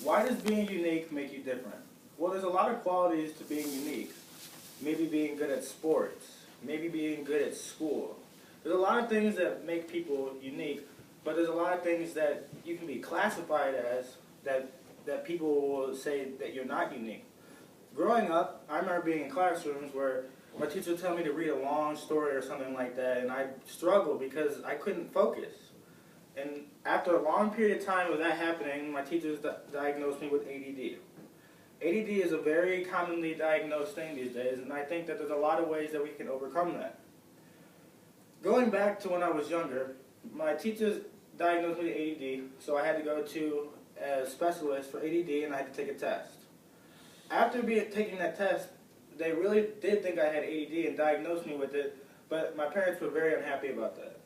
Why does being unique make you different? Well, there's a lot of qualities to being unique. Maybe being good at sports, maybe being good at school. There's a lot of things that make people unique, but there's a lot of things that you can be classified as that people will say that you're not unique. Growing up, I remember being in classrooms where my teacher would tell me to read a long story or something like that, and I struggled because I couldn't focus. And after a long period of time of that happening, my teachers diagnosed me with ADD. ADD is a very commonly diagnosed thing these days, and I think that there's a lot of ways that we can overcome that. Going back to when I was younger, my teachers diagnosed me with ADD, so I had to go to a specialist for ADD and I had to take a test. After taking that test, they really did think I had ADD and diagnosed me with it, but my parents were very unhappy about that.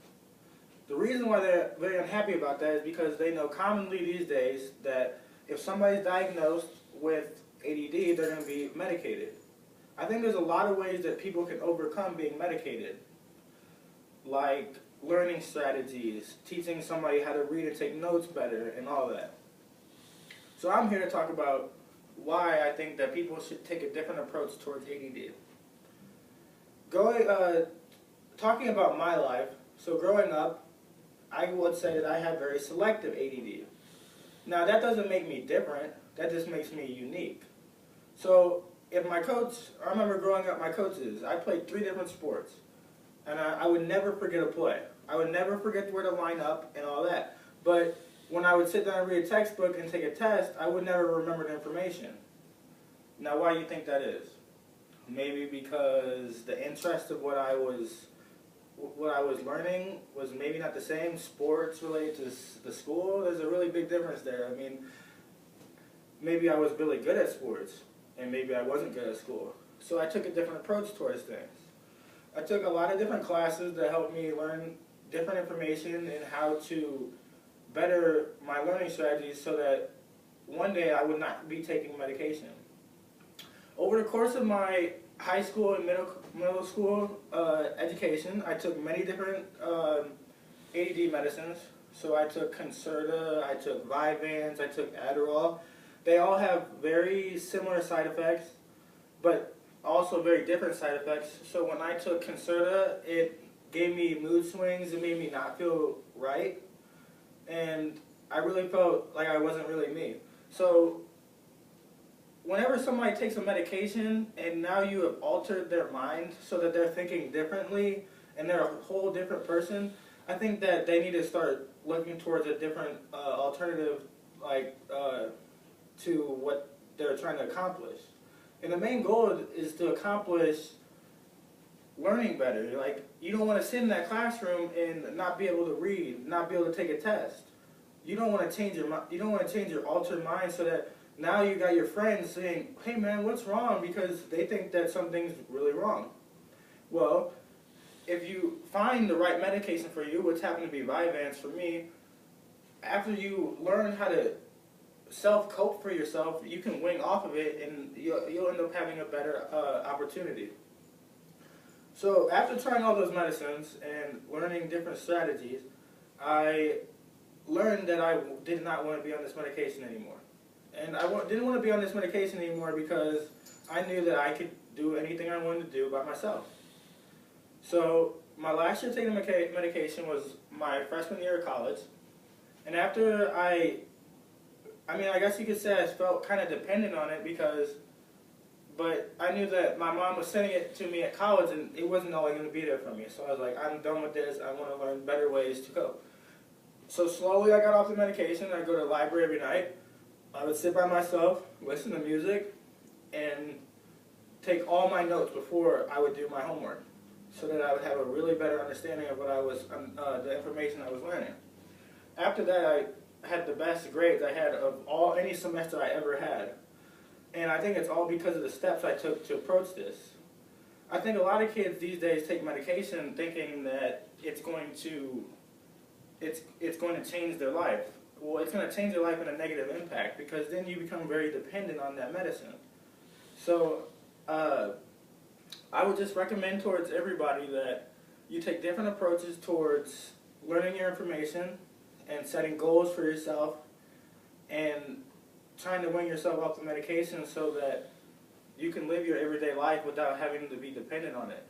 The reason why they're very unhappy about that is because they know commonly these days that if somebody's diagnosed with ADD, they're going to be medicated. I think there's a lot of ways that people can overcome being medicated, like learning strategies, teaching somebody how to read and take notes better, and all that. So I'm here to talk about why I think that people should take a different approach towards ADD. Talking about my life, so growing up, I would say that I have very selective ADD. Now that doesn't make me different, that just makes me unique. So if my coach, I remember growing up my coaches, I played 3 different sports. And I would never forget a play. I would never forget where to line up and all that. But when I would sit down and read a textbook and take a test, I would never remember the information. Now why do you think that is? Maybe because the interest of what I was learning was maybe not the same. Sports related to the school, there's a really big difference there. I mean, maybe I was really good at sports, and maybe I wasn't good at school. So I took a different approach towards things. I took a lot of different classes that helped me learn different information and how to better my learning strategies so that one day I would not be taking medication. Over the course of my high school and middle school education, I took many different ADD medicines. So I took Concerta, I took Vyvanse, I took Adderall. They all have very similar side effects, but also very different side effects. So when I took Concerta, it gave me mood swings, it made me not feel right, and I really felt like I wasn't really me. So whenever somebody takes a medication and now you have altered their mind so that they're thinking differently and they're a whole different person, I think that they need to start looking towards a different alternative to what they're trying to accomplish. And the main goal is to accomplish learning better. Like, you don't want to sit in that classroom and not be able to read, not be able to take a test. You don't want to change your altered mind so that now you got your friends saying, "Hey man, what's wrong?" because they think that something's really wrong. Well, if you find the right medication for you, which happened to be Vyvanse for me, after you learn how to self-cope for yourself, you can wing off of it and you'll end up having a better opportunity. So after trying all those medicines and learning different strategies, I learned that I did not want to be on this medication anymore. And I didn't want to be on this medication anymore because I knew that I could do anything I wanted to do by myself. So my last year taking medication was my freshman year of college. And after I guess you could say I felt kind of dependent on it but I knew that my mom was sending it to me at college and it wasn't always going to be there for me. So I was like, I'm done with this, I want to learn better ways to cope. So slowly I got off the medication, I'd go to the library every night, I would sit by myself, listen to music, and take all my notes before I would do my homework, so that I would have a really better understanding of what the information I was learning. After that, I had the best grades I had of any semester I ever had. And I think it's all because of the steps I took to approach this. I think a lot of kids these days take medication thinking that it's going to change their life. Well, it's going to change their life in a negative impact because then you become very dependent on that medicine. So I would just recommend towards everybody that you take different approaches towards learning your information and setting goals for yourself and trying to wean yourself off the medication so that you can live your everyday life without having to be dependent on it.